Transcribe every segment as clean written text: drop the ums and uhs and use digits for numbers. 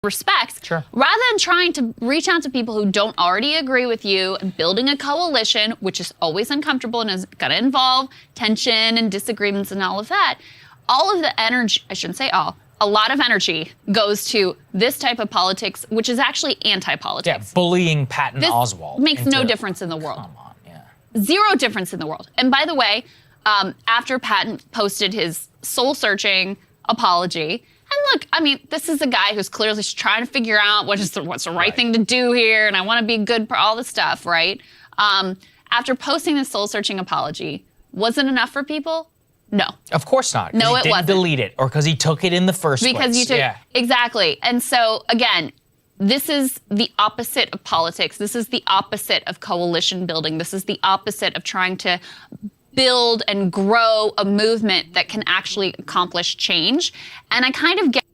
respects, Sure. rather than trying to reach out to people who don't already agree with you and building a coalition, which is always uncomfortable and is going to involve tension and disagreements and all of that. All of the energy, I shouldn't say all, a lot of energy goes to this type of politics, which is actually anti-politics. Yeah, bullying Patton This Oswalt. makes no difference in the world. Come on, yeah. Zero difference in the world. And by the way, after Patton posted his soul-searching apology, and look, I mean, this is a guy who's clearly trying to figure out what's the right thing to do here, and I want to be good for all this stuff, right? After posting this soul-searching apology, was it enough for people? No. Of course not. No, he it didn't wasn't. delete it, or because he took it in the first place. Because you took, yeah. exactly. And so, again, this is the opposite of politics. This is the opposite of coalition building. This is the opposite of trying to build and grow a movement that can actually accomplish change. And I kind of get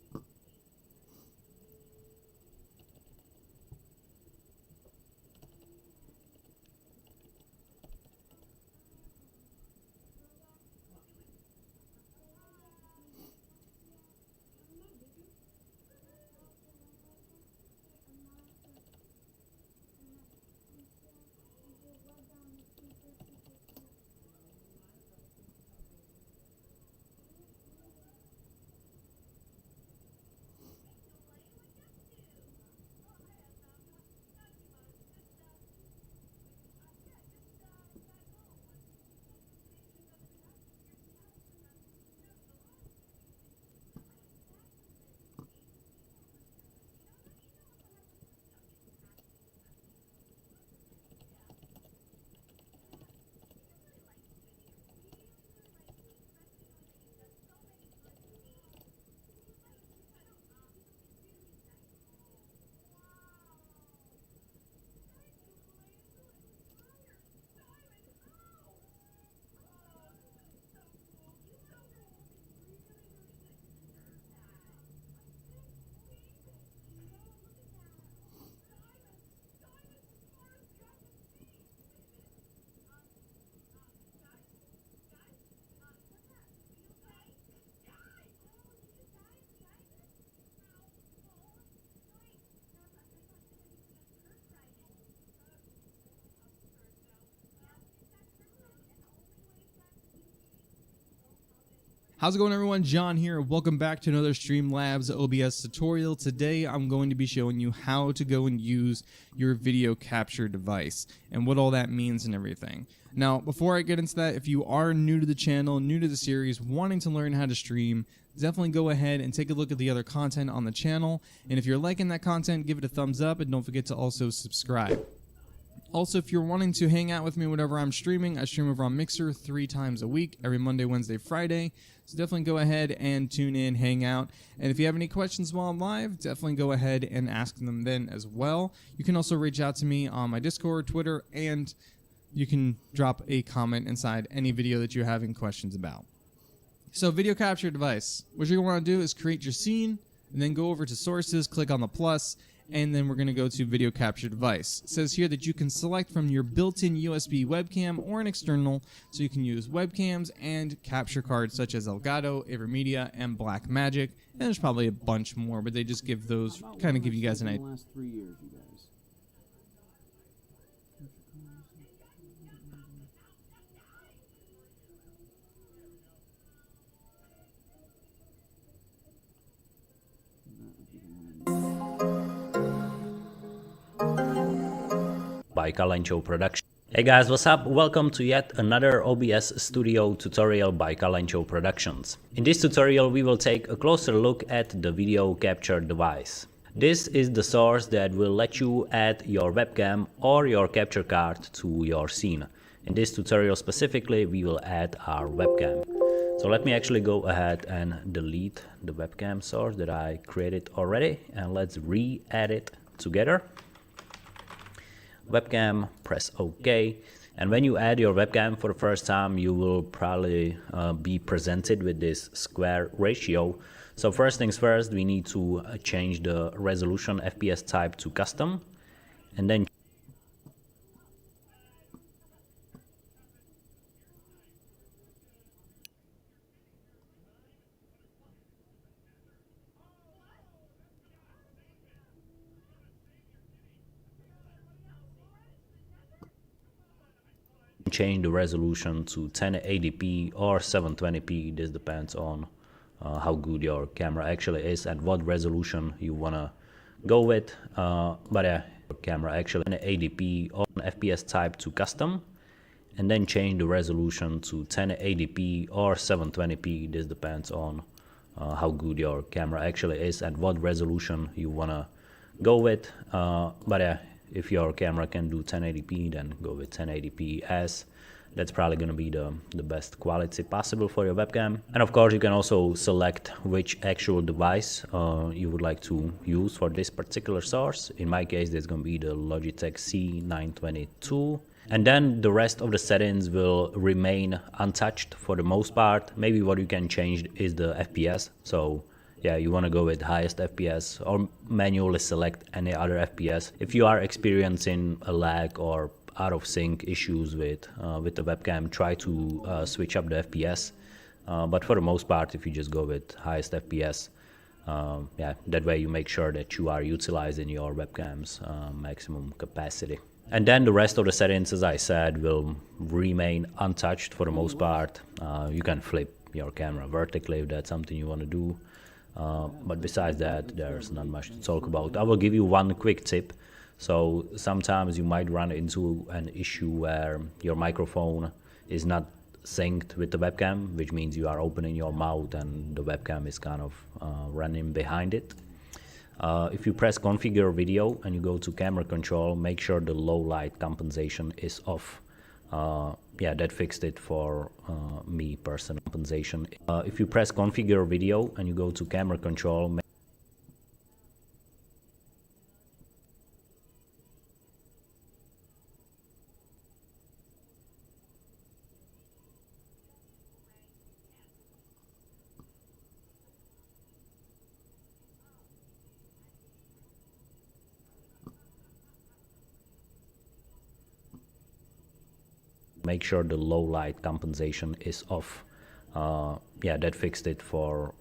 How's it going, everyone? John here. Welcome back to another Streamlabs OBS tutorial. Today I'm going to be showing you how to go and use your video capture device and what all that means and everything. Now, before I get into that, if you are new to the channel, new to the series, wanting to learn how to stream, definitely go ahead and take a look at the other content on the channel. And if you're liking that content, give it a thumbs up and don't forget to also subscribe. Also, if you're wanting to hang out with me whenever I'm streaming, I stream over on Mixer 3 times a week, every Monday, Wednesday, Friday. So definitely go ahead and tune in, hang out. And if you have any questions while I'm live, definitely go ahead and ask them then as well. You can also reach out to me on my Discord, Twitter, and you can drop a comment inside any video that you're having questions about. So video capture device. What you're going to want to do is create your scene, and then go over to sources, click on the plus, and then we're going to go to video capture device. It says here that you can select from your built-in USB webcam or an external, so you can use webcams and capture cards such as Elgato, AverMedia, and Blackmagic. And there's probably a bunch more, but they just give those, kind of give you guys an idea. Last 3 years, you guys. By Kalancho Production. Hey guys, what's up? Welcome to yet another OBS Studio tutorial by Kalancho Productions. In this tutorial we will take a closer look at the video capture device. This is the source that will let you add your webcam or your capture card to your scene. In this tutorial specifically we will add our webcam. So let me actually go ahead and delete the webcam source that I created already, and let's re-add it together. Webcam, press OK, and when you add your webcam for the first time you will probably be presented with this square ratio. So first things first, we need to change the resolution FPS type to custom, and then Change the resolution to 1080p or 720p. This depends on how good your camera actually is and what resolution you wanna go with. But yeah, camera actually 1080p or FPS type to custom, and then change the resolution to 1080p or 720p. This depends on how good your camera actually is and what resolution you wanna go with. But yeah, if your camera can do 1080p, then go with 1080p, as that's probably going to be the best quality possible for your webcam. And of course, you can also select which actual device you would like to use for this particular source. In my case, there's going to be the Logitech C922. And then the rest of the settings will remain untouched for the most part. Maybe what you can change is the FPS. So yeah, you want to go with highest FPS or manually select any other FPS. If you are experiencing a lag or out of sync issues with the webcam, try to switch up the FPS. But for the most part, if you just go with highest FPS, yeah, that way you make sure that you are utilizing your webcam's maximum capacity. And then the rest of the settings, as I said, will remain untouched for the most part. You can flip your camera vertically if that's something you want to do. But besides that, there's not much to talk about. I will give you one quick tip. So sometimes you might run into an issue where your microphone is not synced with the webcam, which means you are opening your mouth and the webcam is kind of running behind it. If you press configure video and you go to camera control, make sure the low light compensation is off. Yeah, that fixed it for me personal compensation. If you press configure video and you go to camera control, make sure the low light compensation is off. Yeah, that fixed it for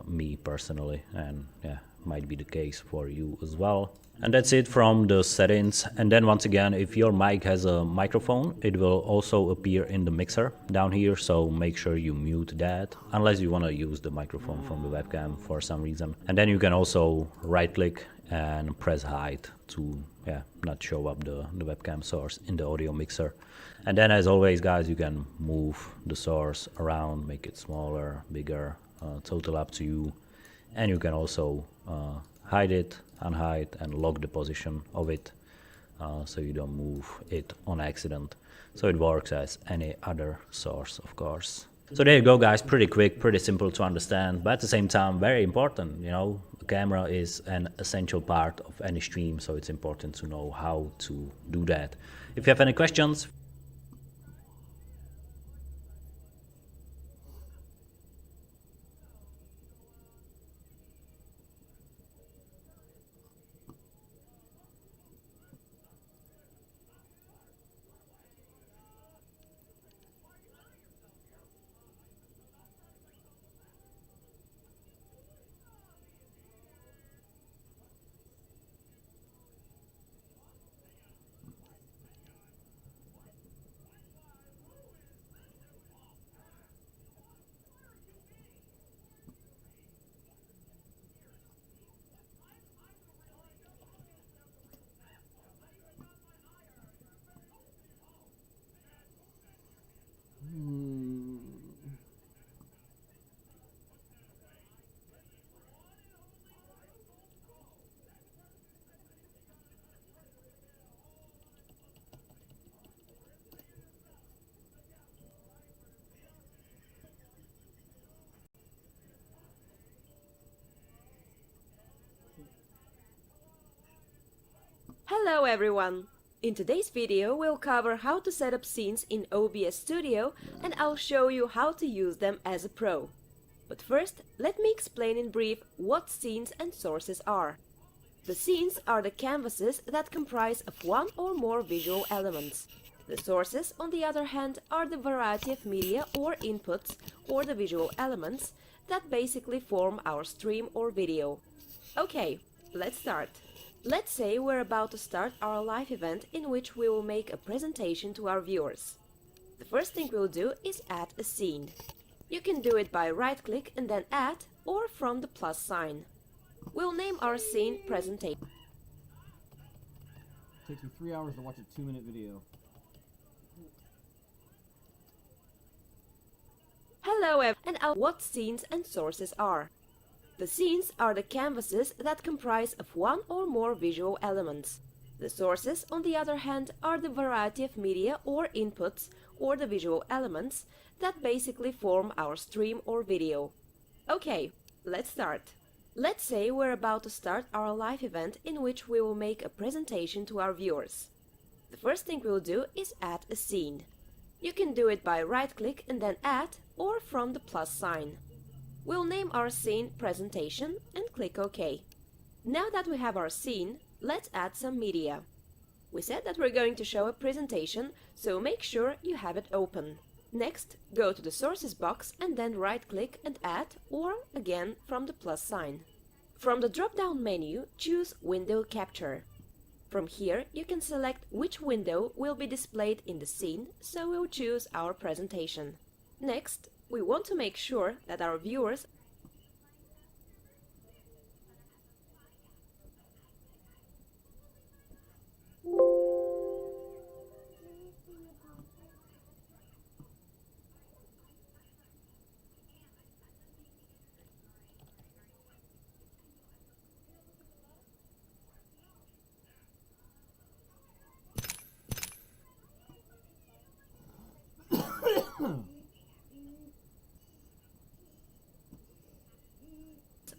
me personally, and yeah, might be the case for you as well. And that's it from the settings. And then once again, if your mic has a microphone, it will also appear in the mixer down here, so make sure you mute that unless you want to use the microphone from the webcam for some reason. And then you can also right click and press hide to not show up the webcam source in the audio mixer. And then as always, guys, you can move the source around, make it smaller, bigger, total up to you. And you can also hide it, unhide, and lock the position of it so you don't move it on accident. So it works as any other source, of course. So there you go, guys. Pretty quick, pretty simple to understand, but at the same time very important. You know, the camera is an essential part of any stream, so it's important to know how to do that. If you have any questions, Hello everyone! In today's video we'll cover how to set up scenes in OBS Studio, and I'll show you how to use them as a pro. But first, let me explain in brief what scenes and sources are. The scenes are the canvases that comprise of one or more visual elements. The sources, on the other hand, are the variety of media or inputs, or the visual elements, that basically form our stream or video. Okay, let's start. Let's say we're about to start our live event in which we will make a presentation to our viewers. The first thing we'll do is add a scene. You can do it by right-click and then add, or from the plus sign. We'll name our scene presentation. Takes me 3 hours to watch a 2-minute video. Hello and what scenes and sources are. The scenes are the canvases that comprise of one or more visual elements. The sources, on the other hand, are the variety of media or inputs or the visual elements that basically form our stream or video. Okay, let's start. Let's say we're about to start our live event in which we will make a presentation to our viewers. The first thing we'll do is add a scene. You can do it by right-click and then add, or from the plus sign. We'll name our scene presentation and click OK. Now that we have our scene, let's add some media. We said that we're going to show a presentation, so make sure you have it open. Next, go to the sources box and then right-click and add, or again from the plus sign. From the drop-down menu, choose Window Capture. From here, you can select which window will be displayed in the scene, so we'll choose our presentation. Next, we want to make sure that our viewers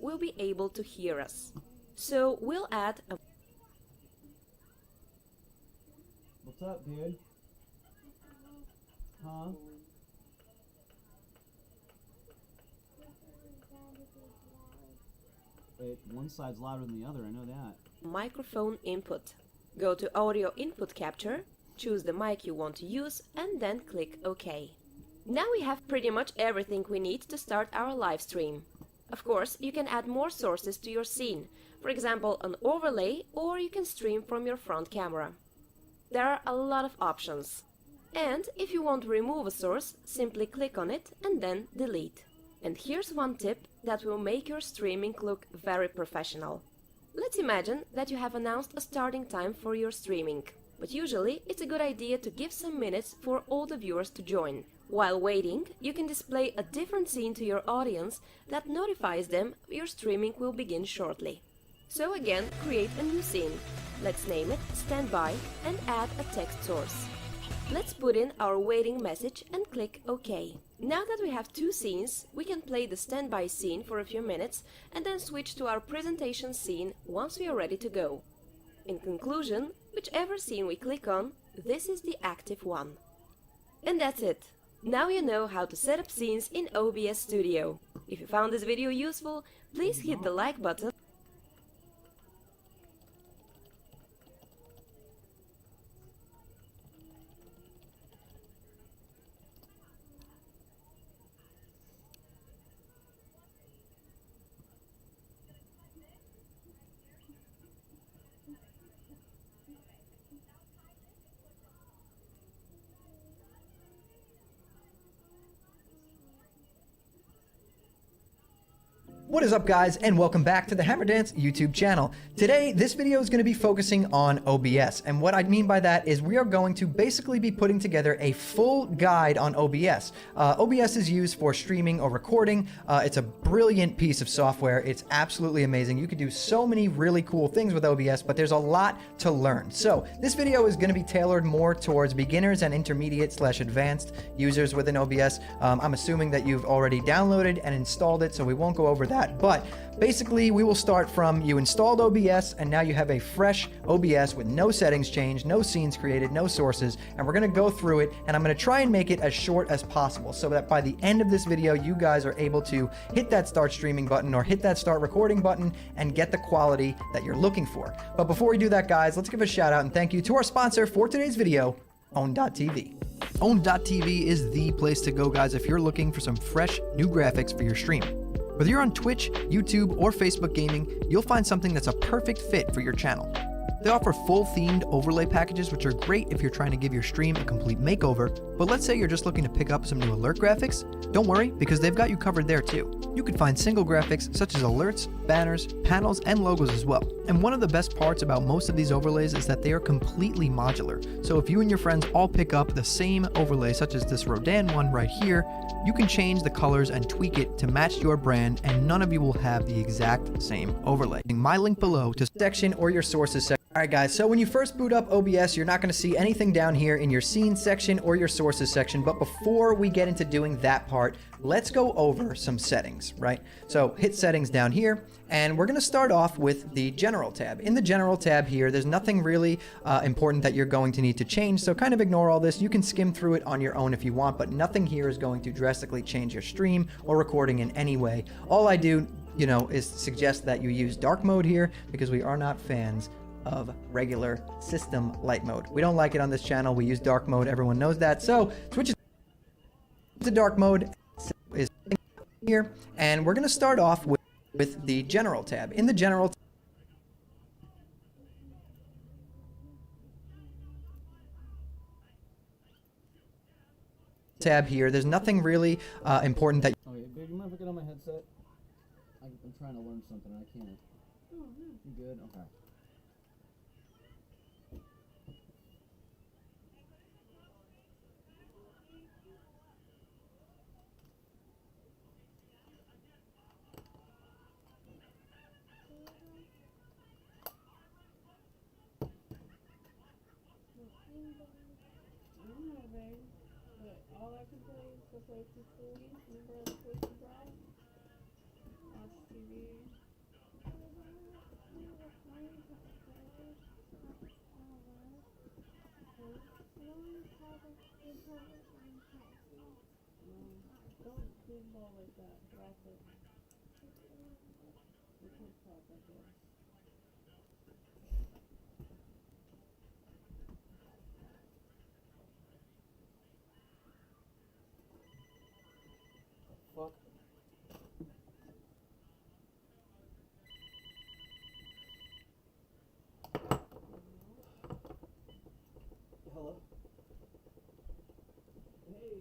will be able to hear us. So we'll add a What's up, dude? Huh? One side's louder than the other, I know that. microphone input. Go to Audio Input Capture, choose the mic you want to use, and then click OK. Now we have pretty much everything we need to start our live stream. Of course, you can add more sources to your scene, for example an overlay, or you can stream from your front camera. There are a lot of options. And if you want to remove a source, simply click on it and then delete. And here's one tip that will make your streaming look very professional. Let's imagine that you have announced a starting time for your streaming, but usually it's a good idea to give some minutes for all the viewers to join. While waiting, you can display a different scene to your audience that notifies them your streaming will begin shortly. So again, create a new scene. Let's name it Standby and add a text source. Let's put in our waiting message and click OK. Now that we have two scenes, we can play the standby scene for a few minutes and then switch to our presentation scene once we are ready to go. In conclusion, whichever scene we click on, this is the active one. And that's it. Now you know how to set up scenes in OBS Studio. If you found this video useful, please hit the like button. What is up, guys, and welcome back to the Hammerdance YouTube channel. Today, this video is going to be focusing on OBS, and what I mean by that is we are going to basically be putting together a full guide on OBS. OBS is used for streaming or recording. It's a brilliant piece of software. It's absolutely amazing. You can do so many really cool things with OBS, but there's a lot to learn. So this video is going to be tailored more towards beginners and intermediate/advanced users within OBS. I'm assuming that you've already downloaded and installed it, so we won't go over that. But basically, we will start from you installed OBS, and now you have a fresh OBS with no settings changed, no scenes created, no sources, and we're going to go through it, and I'm going to try and make it as short as possible so that by the end of this video, you guys are able to hit that start streaming button or hit that start recording button and get the quality that you're looking for. But before we do that, guys, let's give a shout out and thank you to our sponsor for today's video, Own.tv. Own.tv is the place to go, guys, if you're looking for some fresh new graphics for your stream. Whether you're on Twitch, YouTube, or Facebook gaming, you'll find something that's a perfect fit for your channel. They offer full themed overlay packages, which are great if you're trying to give your stream a complete makeover. But let's say you're just looking to pick up some new alert graphics. Don't worry, because they've got you covered there too. You can find single graphics such as alerts, banners, panels, and logos as well. And one of the best parts about most of these overlays is that they are completely modular. So if you and your friends all pick up the same overlay, such as this Rodan one right here, you can change the colors and tweak it to match your brand, and none of you will have the exact same overlay. My link below to section or your sources section. Alright guys, so when you first boot up OBS, you're not going to see anything down here in your scene section or your sources section, but before we get into doing that part, let's go over some settings, right? So hit settings down here, and we're going to start off with the general tab. In the general tab here, there's nothing really important that you're going to need to change, so kind of ignore all this. You can skim through it on your own if you want, but nothing here is going to drastically change your stream or recording in any way. All I do, is suggest that you use dark mode here, because we are not fans of regular system light mode. We don't like it on this channel. We use dark mode. Everyone knows that. So switch it to dark mode is here, and we're going to start off with the general tab. In the general tab here, there's nothing really important that Okay, babe, you mind if I get on my headset? I'm trying to learn something and I can't. You good? Okay. Fuck. Hello? Hey.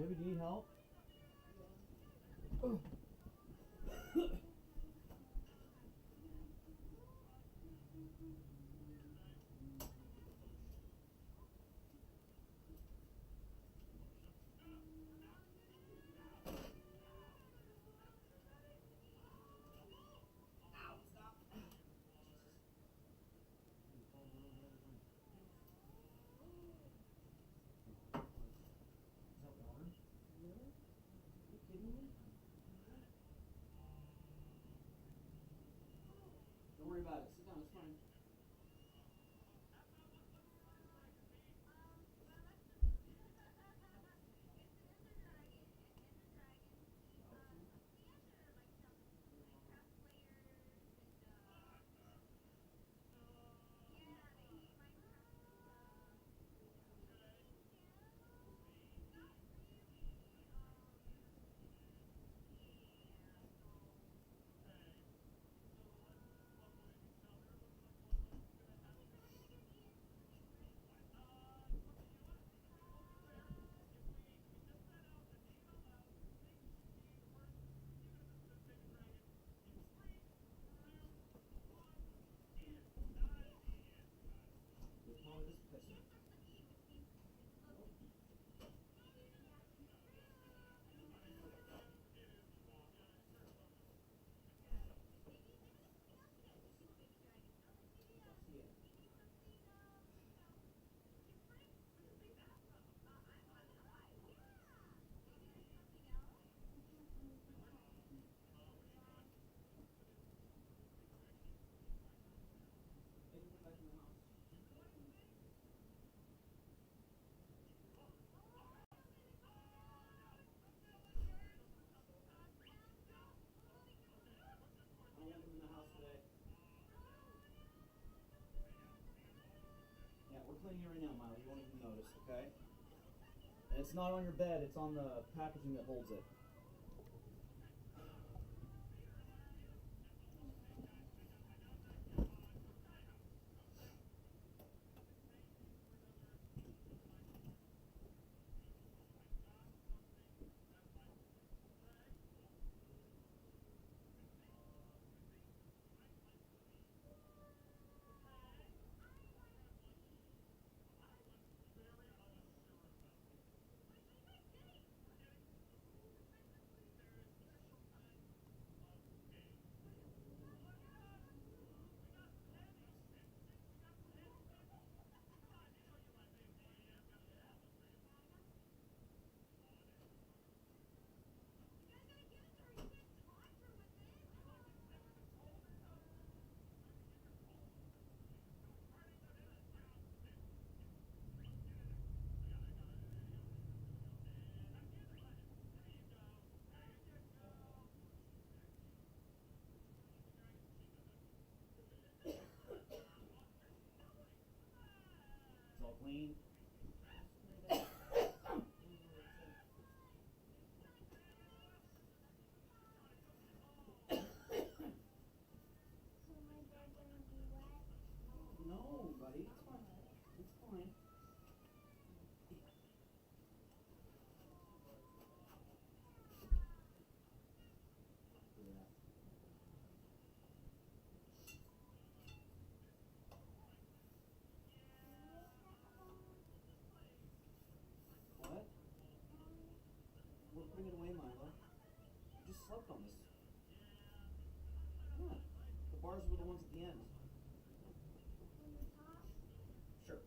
Baby, do you need help? Don't worry about it. Sit down, it's fine. We're cleaning it right now, Miley. You won't even notice, okay? And it's not on your bed, it's on the packaging that holds it. It's all clean. No, buddy, it's fine. It's fine. What? We'll bring it away, Milo. You just slept on this. Yeah. The bars were the ones at the end. Sure.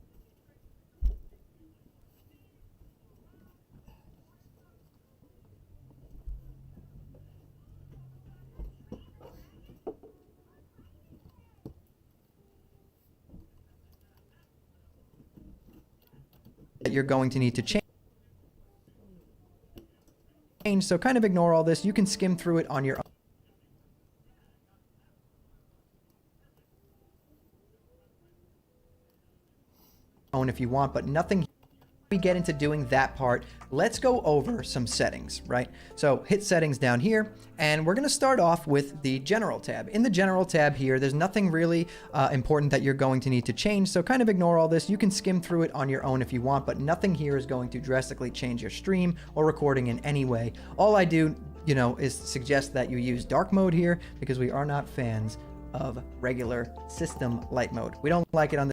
That you're going to need to change. So kind of ignore all this. You can skim through it on your own if you want, but nothing we get into doing that part, let's go over some settings, right? So hit settings down here, and we're gonna start off with the general tab. In the general tab here, there's nothing really important that you're going to need to change, so kind of ignore all this. You can skim through it on your own if you want, but nothing here is going to drastically change your stream or recording in any way. All I do, is suggest that you use dark mode here, because we are not fans of regular system light mode. We don't like it on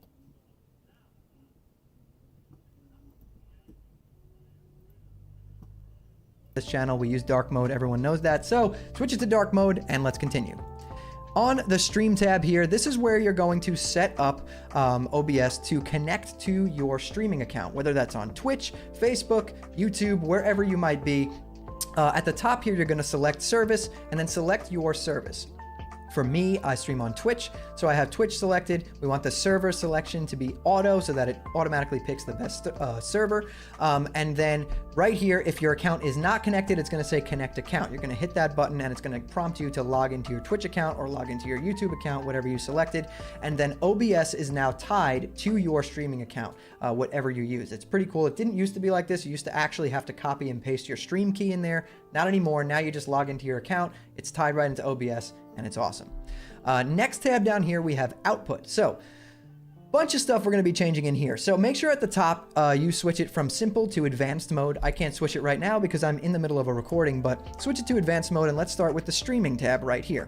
this channel. We use dark mode, everyone knows that. So switch it to dark mode and let's continue. On the stream tab here, this is where you're going to set up OBS to connect to your streaming account, whether that's on Twitch, Facebook, YouTube, wherever you might be. At the top here, you're going to select service and then select your service. For me, I stream on Twitch, so I have Twitch selected. We want the server selection to be auto so that it automatically picks the best server. And then right here, if your account is not connected, it's gonna say connect account. You're gonna hit that button and it's gonna prompt you to log into your Twitch account or log into your YouTube account, whatever you selected. And then OBS is now tied to your streaming account, whatever you use. It's pretty cool. It didn't used to be like this. You used to actually have to copy and paste your stream key in there. Not anymore. Now you just log into your account. It's tied right into OBS. And it's awesome. Next tab down here, we have output. So bunch of stuff we're going to be changing in here. So make sure at the top you switch it from simple to advanced mode. I can't switch it right now because I'm in the middle of a recording, but switch it to advanced mode, and let's start with the streaming tab right here.